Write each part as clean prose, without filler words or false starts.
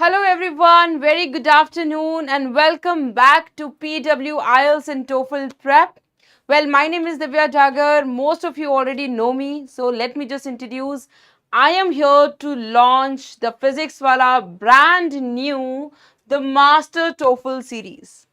Hello everyone, very good afternoon and welcome back to PW IELTS and TOEFL Prep. Well, my name is Divya Jagar. Most of you already know me, so let me just introduce. I am here to launch the Physics Wala brand new, the Master TOEFL Series.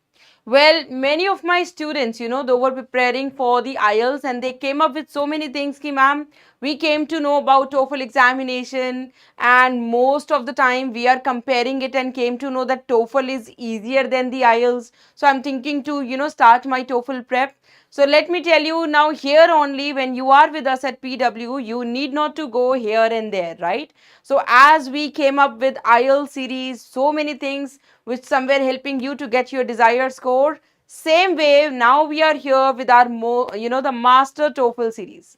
Well, many of my students, they were preparing for the IELTS and they came up with so many things ki ma'am, we came to know about TOEFL examination and most of the time we are comparing it and came to know that TOEFL is easier than the IELTS. So I'm thinking to, start my TOEFL prep. So let me tell you now here only when you are with us at PW, you need not to go here and there, right? So as we came up with IELTS series, so many things which somewhere helping you to get your desired score. Same way, now we are here with our the Master TOEFL series.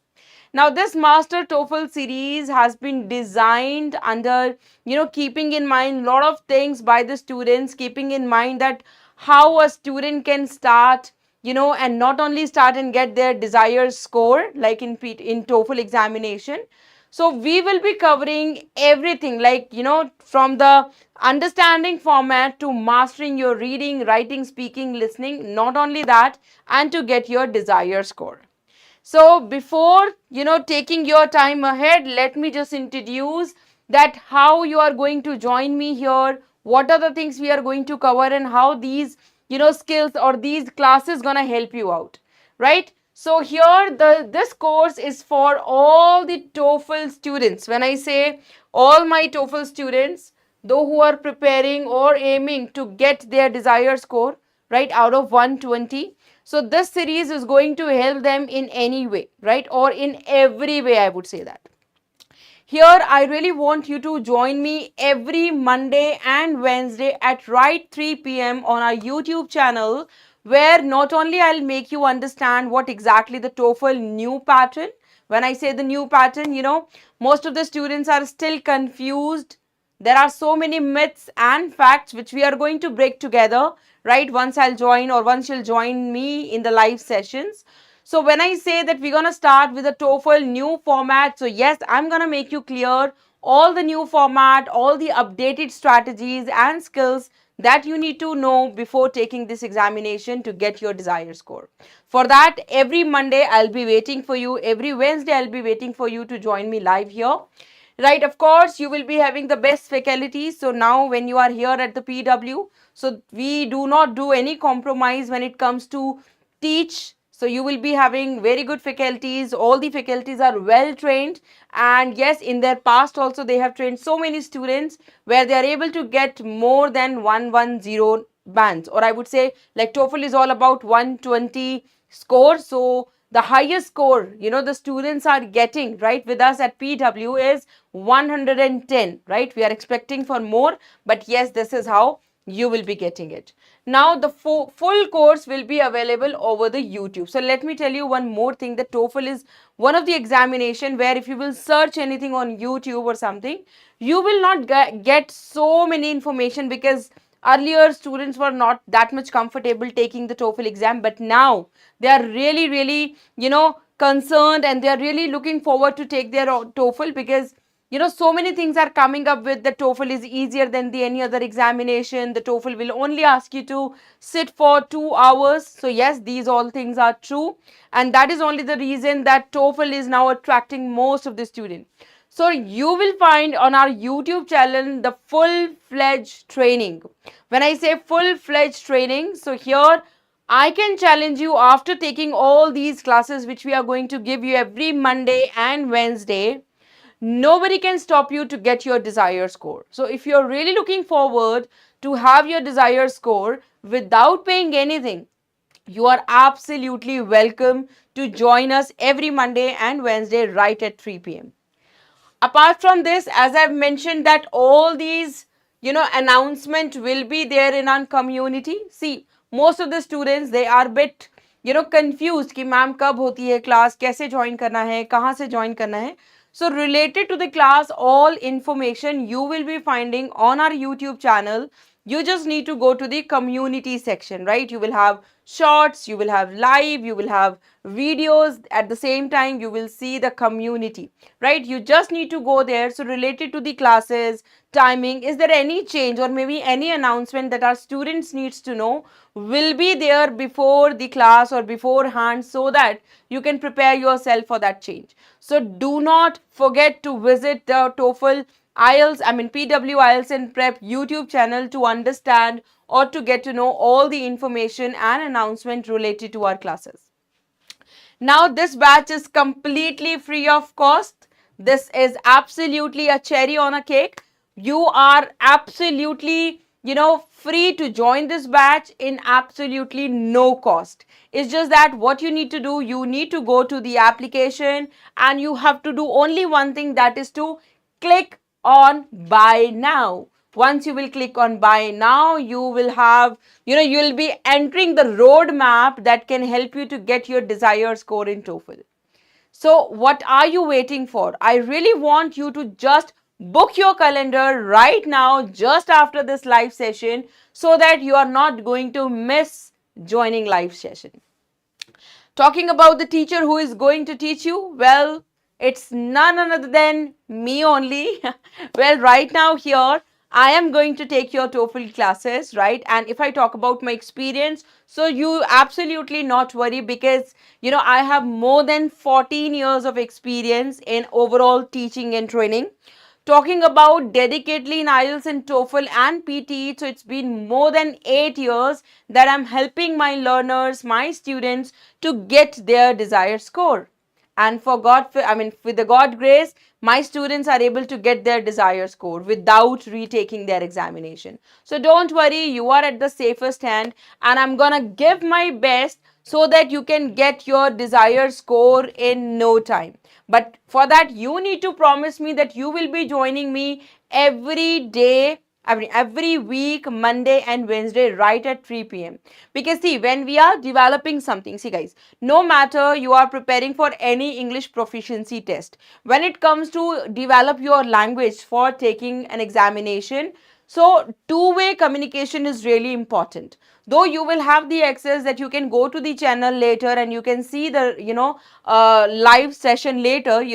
Now, this Master TOEFL series has been designed under, keeping in mind a lot of things by the students, keeping in mind that how a student can start, and not only start and get their desired score, like in TOEFL examination. So we will be covering everything like, from the understanding format to mastering your reading, writing, speaking, listening, not only that, and to get your desired score. So before, taking your time ahead, let me just introduce that how you are going to join me here, what are the things we are going to cover and how these, skills or these classes gonna help you out, right? So here this course is for all the TOEFL students. When I say all my TOEFL students, though who are preparing or aiming to get their desired score, right, out of 120. So this series is going to help them in any way, right, or in every way, I would say that. Here, I really want you to join me every Monday and Wednesday at right 3 p.m. on our YouTube channel, where not only I'll make you understand what exactly the TOEFL new pattern. When I say the new pattern, most of the students are still confused. There are so many myths and facts which we are going to break together, right? Once I'll join or once you'll join me in the live sessions. So when I say that we're going to start with a TOEFL new format, so yes, I'm going to make you clear all the new format, all the updated strategies and skills that you need to know before taking this examination to get your desired score. For that, every Monday I'll be waiting for you. Every Wednesday I'll be waiting for you to join me live here. Right, of course, you will be having the best faculties. So now when you are here at the PW, so we do not do any compromise when it comes to teach. So you will be having very good faculties. All the faculties are well trained. And yes, in their past also they have trained so many students where they are able to get more than 110 bands. Or I would say like TOEFL is all about 120 score. So the highest score, the students are getting, right, with us at PW is 110, right? We are expecting for more, but yes, this is how you will be getting it. Now, the full course will be available over the YouTube. So, let me tell you one more thing. The TOEFL is one of the examination where if you will search anything on YouTube or something, you will not get so many information because earlier students were not that much comfortable taking the TOEFL exam, but now they are really, really, concerned and they are really looking forward to take their TOEFL because so many things are coming up with the TOEFL is easier than the any other examination. The TOEFL will only ask you to sit for 2 hours. So yes, these all things are true. And that is only the reason that TOEFL is now attracting most of the students. So you will find on our YouTube channel the full-fledged training. When I say full-fledged training, so here I can challenge you after taking all these classes which we are going to give you every Monday and Wednesday. Nobody can stop you to get your desired score. So if you're really looking forward to have your desired score without paying anything, you are absolutely welcome to join us every Monday and Wednesday right at 3 p.m. Apart from this, as I've mentioned that all these, announcement will be there in our community. See, most of the students, they are bit, confused कि ma'am कब होती है class, कैसे join करना है, कहाँ से join करना है. So related to the class, all information you will be finding on our YouTube channel. You just need to go to the community section, right? You will have shorts, you will have live, you will have videos. At the same time, you will see the community, right? You just need to go there. So related to the classes, timing, is there any change or maybe any announcement that our students needs to know, will be there before the class or beforehand, so that you can prepare yourself for that change. So do not forget to visit the TOEFL PW IELTS and Prep YouTube channel to understand or to get to know all the information and announcement related to our classes. Now, this batch is completely free of cost. This is absolutely a cherry on a cake. You are absolutely, free to join this batch in absolutely no cost. It's just that what you need to do, you need to go to the application and you have to do only one thing, that is to click on buy now. Once you will click on buy now, you will have, you'll be entering the roadmap that can help you to get your desired score in TOEFL. So what are you waiting for? I really want you to just book your calendar right now, just after this live session, so that you are not going to miss joining live session. Talking about the teacher who is going to teach you, well, it's none other than me only. Well, right now here, I am going to take your TOEFL classes, right? And if I talk about my experience, so you absolutely not worry, because, I have more than 14 years of experience in overall teaching and training. Talking about dedicatedly in IELTS and TOEFL and PT, so it's been more than 8 years that I'm helping my learners, my students, to get their desired score. And with the God grace, my students are able to get their desired score without retaking their examination. So don't worry, you are at the safest hand, and I'm gonna give my best so that you can get your desired score in no time. But for that, you need to promise me that you will be joining me every day, every week, Monday and Wednesday, right at 3 p.m. Because see, when we are developing something, see guys, no matter you are preparing for any English proficiency test, when it comes to develop your language for taking an examination, so two-way communication is really important. Though you will have the access that you can go to the channel later and you can see the, live session later,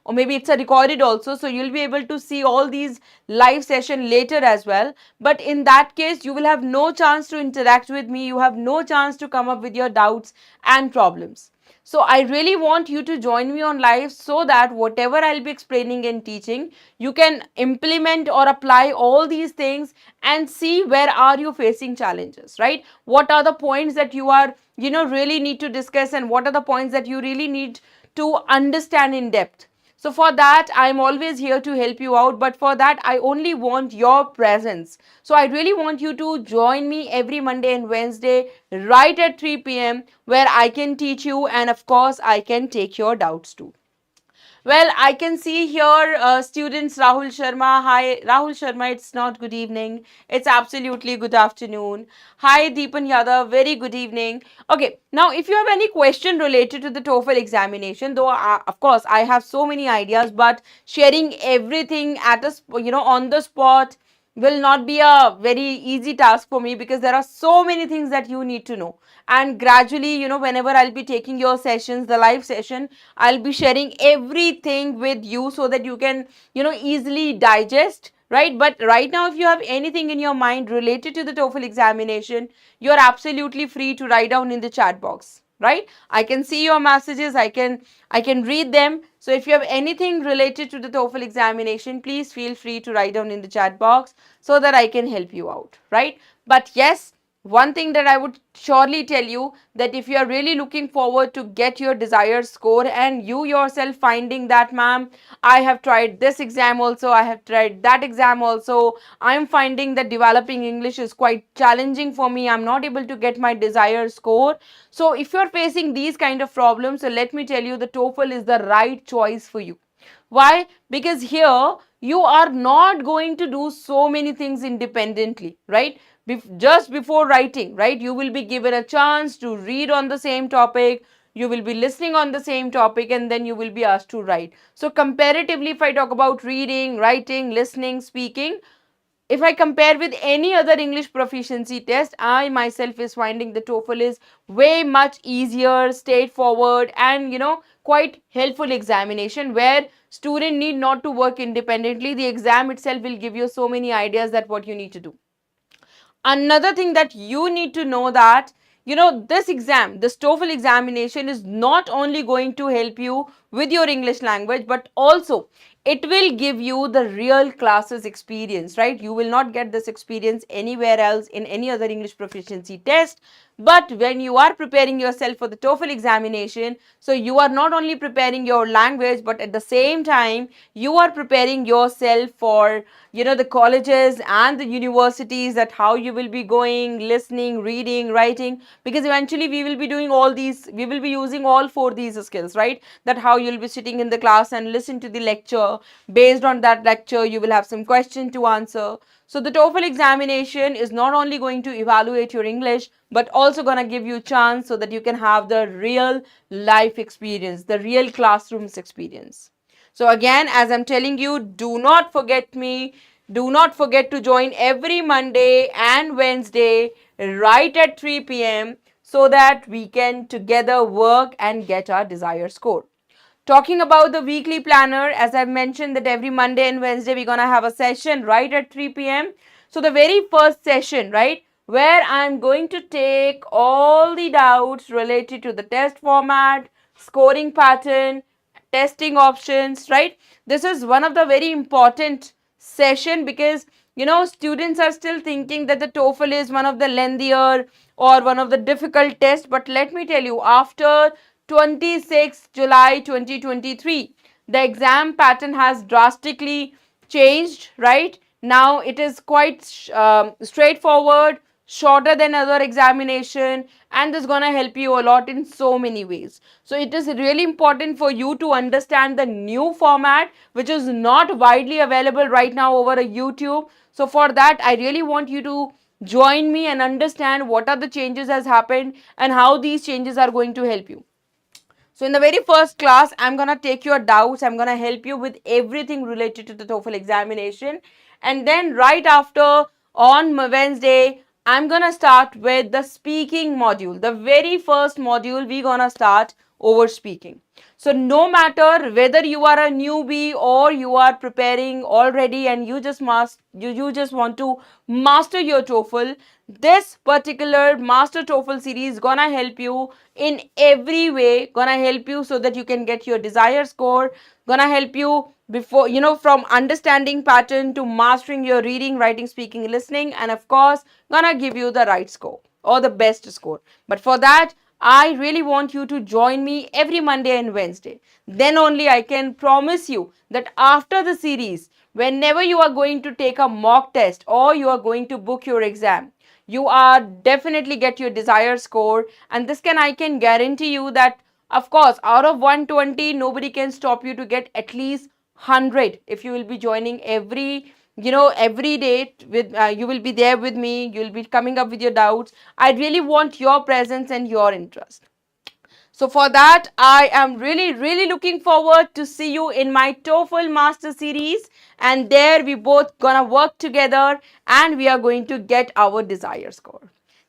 or maybe it's a recorded also. So you'll be able to see all these live session later as well. But in that case, you will have no chance to interact with me. You have no chance to come up with your doubts and problems. So I really want you to join me on live, so that whatever I'll be explaining and teaching, you can implement or apply all these things and see where are you facing challenges, right? What are the points that you are, really need to discuss, and what are the points that you really need to understand in depth. So for that, I'm always here to help you out. But for that, I only want your presence. So I really want you to join me every Monday and Wednesday right at 3 p.m. where I can teach you, and of course, I can take your doubts too. Well, I can see here students Rahul Sharma. Hi, Rahul Sharma. It's not good evening. It's absolutely good afternoon. Hi, Deepan Yadav. Very good evening. Okay, now if you have any question related to the TOEFL examination, though of course I have so many ideas, but sharing everything at on the spot will not be a very easy task for me, because there are so many things that you need to know. And gradually, whenever I'll be taking your sessions, the live session, I'll be sharing everything with you so that you can, easily digest, right? But right now, if you have anything in your mind related to the TOEFL examination, you're absolutely free to write down in the chat box, right? I can see your messages. I can read them. So if you have anything related to the TOEFL examination, please feel free to write down in the chat box so that I can help you out, right? But yes, one thing that I would surely tell you, that if you are really looking forward to get your desired score, and you yourself finding that, ma'am, I have tried this exam also, I have tried that exam also, I'm finding that developing English is quite challenging for me, I'm not able to get my desired score. So if you're facing these kind of problems, so let me tell you, the TOEFL is the right choice for you. Why? Because here you are not going to do so many things independently, right? Just before writing, right, you will be given a chance to read on the same topic, you will be listening on the same topic, and then you will be asked to write. So comparatively, if I talk about reading, writing, listening, speaking, if I compare with any other English proficiency test, I myself is finding the TOEFL is way much easier, straightforward, and quite helpful examination where student need not to work independently. The exam itself will give you so many ideas that what you need to do. Another thing that you need to know that this exam, this TOEFL examination is not only going to help you with your English language, but also it will give you the real classes experience, right? You will not get this experience anywhere else in any other English proficiency test. But when you are preparing yourself for the TOEFL examination, so you are not only preparing your language, but at the same time you are preparing yourself for the colleges and the universities, that how you will be going, listening, reading, writing, because eventually we will be doing all these, we will be using all four these skills, right? That how you'll be sitting in the class and listen to the lecture. Based on that lecture you will have some question to answer. So the TOEFL examination is not only going to evaluate your English, but also going to give you a chance so that you can have the real life experience, the real classrooms experience. So again, as I'm telling you, do not forget me. Do not forget to join every Monday and Wednesday right at 3 p.m. so that we can together work and get our desired score. Talking about the weekly planner, as I've mentioned that every Monday and Wednesday we're going to have a session right at 3 p.m. So the very first session, right, where I'm going to take all the doubts related to the test format, scoring pattern, testing options, right? This is one of the very important session because students are still thinking that the TOEFL is one of the lengthier or one of the difficult tests. But let me tell you, after 26 July 2023, the exam pattern has drastically changed, right? Now it is quite straightforward, shorter than other examination, and this is going to help you a lot in so many ways. So it is really important for you to understand the new format, which is not widely available right now over a YouTube. So for that, I really want you to join me and understand what are the changes has happened and how these changes are going to help you. So in the very first class, I'm going to take your doubts. I'm going to help you with everything related to the TOEFL examination. And then right after, on Wednesday, I'm going to start with the speaking module. The very first module, we're going to start over speaking. So no matter whether you are a newbie or you are preparing already and you just want to master your TOEFL, this particular Master TOEFL series gonna help you in every way, gonna help you so that you can get your desired score, gonna help you before from understanding pattern to mastering your reading, writing, speaking, listening, and of course gonna give you the right score or the best score. But for that, I really want you to join me every Monday and Wednesday. Then only I can promise you that after the series, whenever you are going to take a mock test or you are going to book your exam, you are definitely get your desired score. And this I can guarantee you that, of course, out of 120, nobody can stop you to get at least 100 if you will be joining every day with you will be there with me, you will be coming up with your doubts. I really want your presence and your interest. So for that, I am really looking forward to see you in my TOEFL Master Series, and there we both gonna work together and we are going to get our desired score.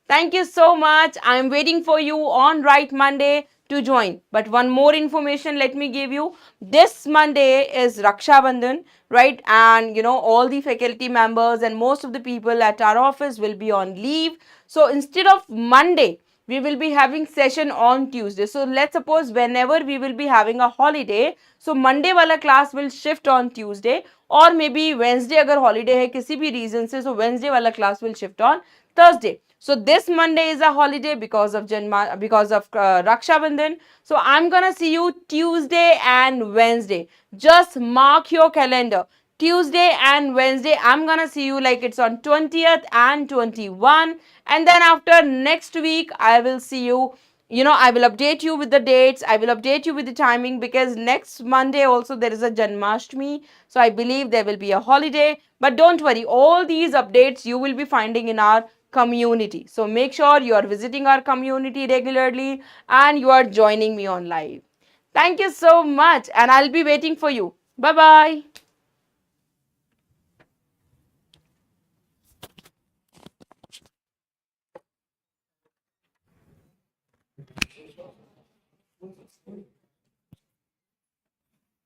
Thank you so much. I am waiting for you on right Monday to join. But one more information let me give you. This Monday is Raksha Bandhan, right? And all the faculty members and most of the people at our office will be on leave. So instead of Monday, we will be having session on Tuesday. So let's suppose whenever we will be having a holiday, so Monday wala class will shift on Tuesday, or maybe Wednesday agar holiday hai kisi bhi reason se, so Wednesday wala class will shift on Thursday. So this Monday is a holiday because of Raksha Bandhan. So I'm gonna see you Tuesday and Wednesday. Just mark your calendar. Tuesday and Wednesday, I'm gonna see you like it's on 20th and 21. And then after next week, I will see you. I will update you with the dates. I will update you with the timing because next Monday also there is a Janmashtami. So I believe there will be a holiday. But don't worry, all these updates you will be finding in our community. So make sure you are visiting our community regularly and you are joining me on live. Thank you so much and I'll be waiting for you. Bye-bye.